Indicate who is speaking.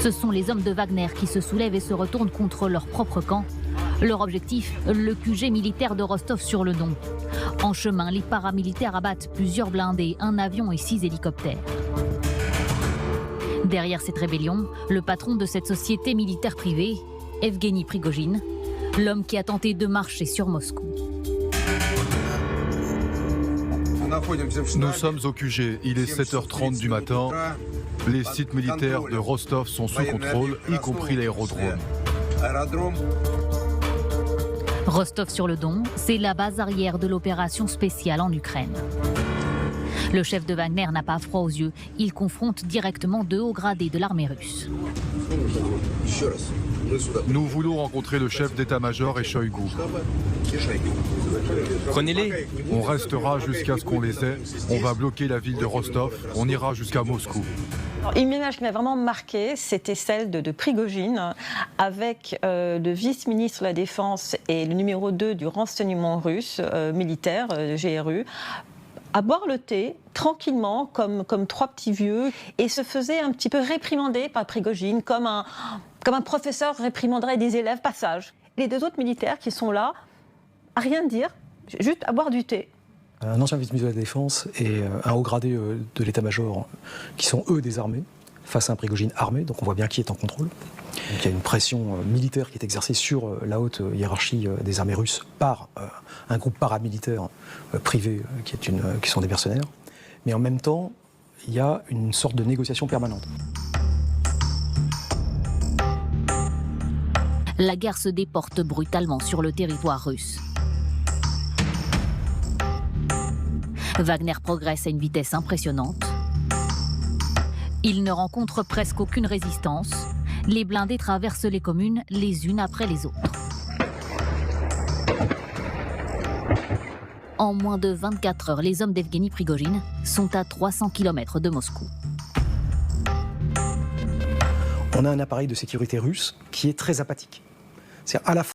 Speaker 1: Ce sont les hommes de Wagner qui se soulèvent et se retournent contre leur propre camp. Leur objectif, le QG militaire de Rostov-sur-le-Don. En chemin, les paramilitaires abattent plusieurs blindés, un avion et 6 hélicoptères. Derrière cette rébellion, le patron de cette société militaire privée, Evgeny Prigojine, l'homme qui a tenté de marcher sur Moscou.
Speaker 2: Nous sommes au QG, il est 7h30 du matin. Les sites militaires de Rostov sont sous contrôle, y compris l'aérodrome.
Speaker 1: Rostov-sur-le-Don, c'est la base arrière de l'opération spéciale en Ukraine. Le chef de Wagner n'a pas froid aux yeux, il confronte directement de hauts gradés de l'armée russe.
Speaker 2: Nous voulons rencontrer le chef d'état-major et Shoigu.
Speaker 3: Prenez-les.
Speaker 2: On restera jusqu'à ce qu'on les ait. On va bloquer la ville de Rostov. On ira jusqu'à Moscou.
Speaker 4: Une image qui m'a vraiment marquée, c'était celle de Prigojine avec le vice-ministre de la Défense et le numéro 2 du renseignement russe militaire, GRU, à boire le thé tranquillement comme trois petits vieux et se faisait un petit peu réprimander par Prigojine comme un professeur réprimanderait des élèves passage. Les deux autres militaires qui sont là, à rien dire, juste à boire du thé.
Speaker 5: Un ancien vice-ministre de la Défense et un haut gradé de l'état-major qui sont eux désarmés face à un Prigojine armé, donc on voit bien qui est en contrôle. Donc il y a une pression militaire qui est exercée sur la haute hiérarchie des armées russes par un groupe paramilitaire privé qui sont des mercenaires. Mais en même temps, il y a une sorte de négociation permanente.
Speaker 1: La guerre se déporte brutalement sur le territoire russe. Wagner progresse à une vitesse impressionnante. Il ne rencontre presque aucune résistance. Les blindés traversent les communes les unes après les autres. En moins de 24 heures, les hommes d'Evgeny Prigojine sont à 300 km de Moscou.
Speaker 5: On a un appareil de sécurité russe qui est très apathique. C'est à la fois